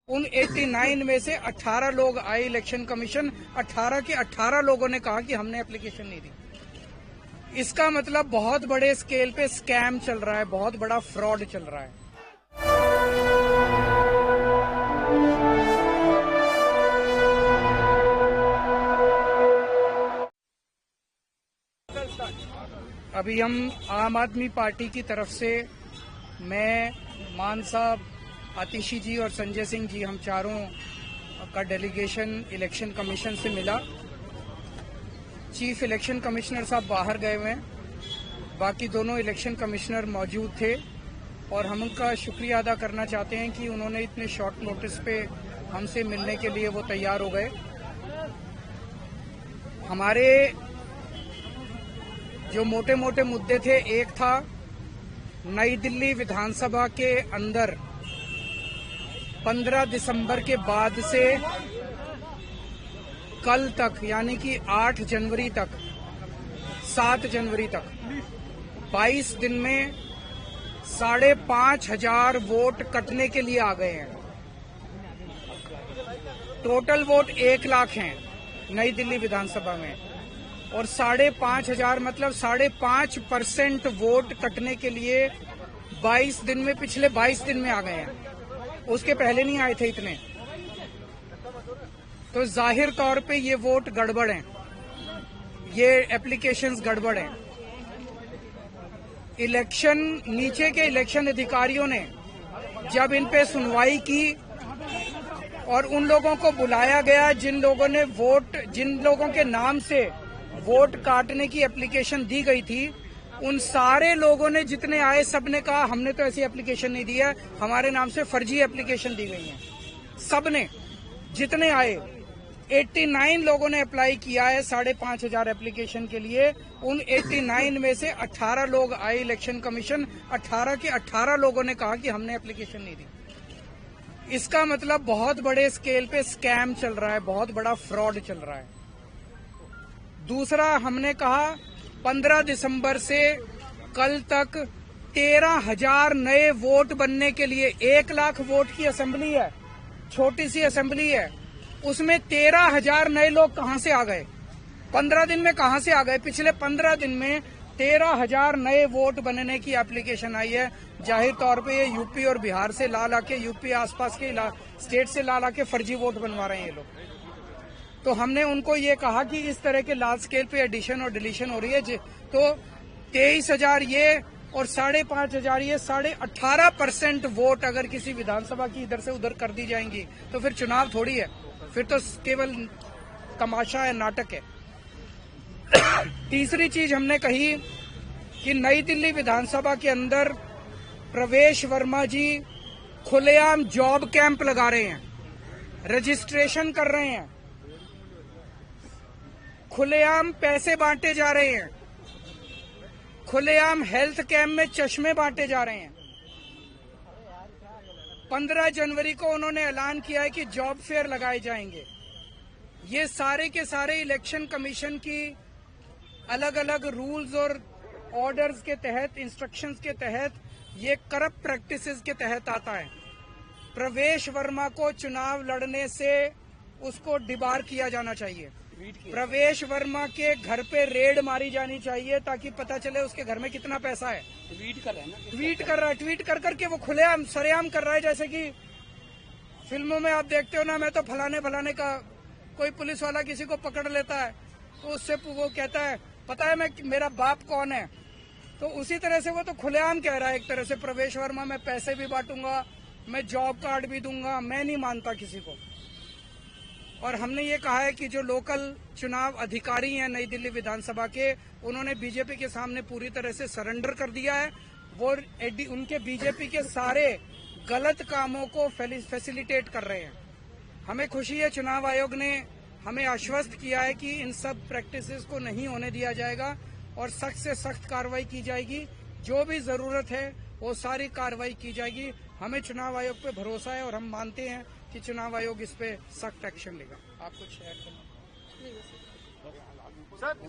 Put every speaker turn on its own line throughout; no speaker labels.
उन 89 में से 18 लोग आए इलेक्शन कमीशन, 18 के 18 लोगों ने कहा कि हमने एप्लीकेशन नहीं दी। इसका मतलब बहुत बड़े स्केल पे स्कैम चल रहा है, बहुत बड़ा फ्रॉड चल रहा है। अभी हम आम आदमी पार्टी की तरफ से मैं, मान साहब, आतिशी जी और संजय सिंह जी, हम चारों का डेलीगेशन इलेक्शन कमीशन से मिला। चीफ इलेक्शन कमिश्नर साहब बाहर गए हुए हैं, बाकी दोनों इलेक्शन कमिश्नर मौजूद थे और हम उनका शुक्रिया अदा करना चाहते हैं कि उन्होंने इतने शॉर्ट नोटिस पे हमसे मिलने के लिए वो तैयार हो गए। हमारे जो मोटे मोटे मुद्दे थे, एक था नई दिल्ली विधानसभा के अंदर 15 दिसंबर के बाद से कल तक, यानी कि 8 जनवरी तक, 7 जनवरी तक 22 दिन में 5,500 वोट कटने के लिए आ गए हैं। टोटल वोट 1 लाख हैं नई दिल्ली विधानसभा में, और 5,500 मतलब 5.5% वोट कटने के लिए 22 दिन में, पिछले 22 दिन में आ गए हैं। उसके पहले नहीं आए थे इतने। तो जाहिर तौर पे ये वोट गड़बड़ हैं, ये एप्लीकेशंस गड़बड़ हैं। इलेक्शन, नीचे के इलेक्शन अधिकारियों ने जब इन पे सुनवाई की और उन लोगों को बुलाया गया जिन लोगों के नाम से वोट काटने की एप्लीकेशन दी गई थी, उन सारे लोगों ने, जितने आए, सबने कहा हमने तो ऐसी एप्लीकेशन नहीं दी है, हमारे नाम से फर्जी एप्लीकेशन दी गई है। सबने, जितने आए, 89 लोगों ने अप्लाई किया है 5,500 एप्लीकेशन के लिए। उन 89 में से 18 लोग आए इलेक्शन कमीशन, 18 के 18 लोगों ने कहा कि हमने एप्लीकेशन नहीं दी। इसका मतलब बहुत बड़े स्केल पे स्कैम चल रहा है, बहुत बड़ा फ्रॉड चल रहा है। दूसरा, हमने कहा 15 दिसंबर से कल तक 13,000 नए वोट बनने के लिए, 1 लाख वोट की असेंबली है, छोटी सी असेंबली है, उसमें 13,000 नए लोग कहां से आ गए? 15 दिन में कहां से आ गए? पिछले 15 दिन में 13,000 नए वोट बनने की एप्लीकेशन आई है। जाहिर तौर पे ये यूपी और बिहार से ला लाके, यूपी आसपास के स्टेट से ला लाके फर्जी वोट बनवा रहे हैं ये लोग। तो हमने उनको ये कहा कि इस तरह के लार्ज स्केल पे एडिशन और डिलीशन हो रही है, तो 23,000 ये और 5,500 ये, 18.5% वोट अगर किसी विधानसभा की इधर से उधर कर दी जाएंगी तो फिर चुनाव थोड़ी है, फिर तो केवल तमाशा है, नाटक है। तीसरी चीज हमने कही कि नई दिल्ली विधानसभा के अंदर प्रवेश वर्मा जी खुलेआम जॉब कैंप लगा रहे हैं, रजिस्ट्रेशन कर रहे हैं, खुलेआम पैसे बांटे जा रहे हैं, खुलेआम हेल्थ कैंप में चश्मे बांटे जा रहे हैं। 15 जनवरी को उन्होंने ऐलान किया है कि जॉब फेयर लगाए जाएंगे। ये सारे के सारे इलेक्शन कमीशन की अलग अलग रूल्स और ऑर्डर्स के तहत, इंस्ट्रक्शंस के तहत, ये करप्ट प्रैक्टिसेस के तहत आता है। प्रवेश वर्मा को चुनाव लड़ने से उसको डिबार किया जाना चाहिए। प्रवेश वर्मा के घर पे रेड मारी जानी चाहिए ताकि पता चले उसके घर में कितना पैसा है। ट्वीट कर रहा है ना, ट्वीट कर करके वो खुलेआम सरेआम कर रहा है। जैसे कि फिल्मों में आप देखते हो ना, मैं तो फलाने का, कोई पुलिस वाला किसी को पकड़ लेता है तो उससे वो कहता है पता है मेरा बाप कौन है, तो उसी तरह से वो तो खुलेआम कह रहा है एक तरह से, प्रवेश वर्मा मैं पैसे भी बांटूंगा, मैं जॉब कार्ड भी दूंगा। मैं नहीं मानता किसी को। और हमने ये कहा है कि जो लोकल चुनाव अधिकारी हैं नई दिल्ली विधानसभा के, उन्होंने बीजेपी के सामने पूरी तरह से सरेंडर कर दिया है। वो उनके बीजेपी के सारे गलत कामों को फैसिलिटेट कर रहे हैं। हमें खुशी है, चुनाव आयोग ने हमें आश्वस्त किया है कि इन सब प्रैक्टिसेस को नहीं होने दिया जाएगा और सख्त से सख्त कार्रवाई की जाएगी। जो भी जरूरत है वो सारी कार्रवाई की जाएगी। हमें चुनाव आयोग पे भरोसा है और हम मानते हैं कि चुनाव आयोग इस पे सख्त एक्शन लेगा। आप कुछ शेयर करना?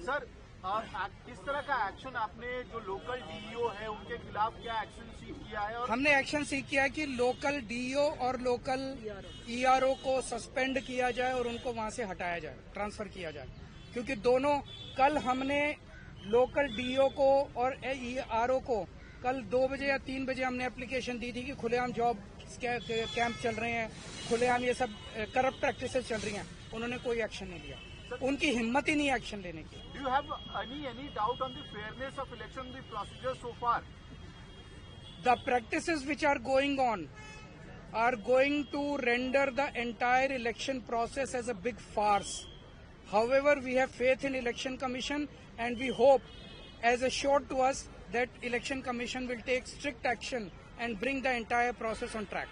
सर और किस तरह का एक्शन आपने जो लोकल डीईओ है उनके खिलाफ क्या एक्शन सीख किया है? और
हमने एक्शन सीख किया है कि लोकल डीईओ और लोकल ईआरओ को सस्पेंड किया जाए और उनको वहां से हटाया जाए, ट्रांसफर किया जाए, क्योंकि दोनों कल हमने लोकल डीईओ को और ईआरओ को कल 2 बजे या 3 बजे हमने एप्लीकेशन दी थी कि खुलेआम जॉब कैंप चल रहे हैं, खुलेआम ये सब करप्ट प्रैक्टिसेस चल रही हैं, उन्होंने कोई एक्शन नहीं लिया। उनकी हिम्मत ही नहीं एक्शन लेने की।
Do you have any doubt on the fairness of election, the procedure so far?
The practices which are going on are going to render the entire election process as a big farce. However, we have faith in Election Commission and we hope, as assured to us, that Election Commission will take strict action and bring the entire process on track.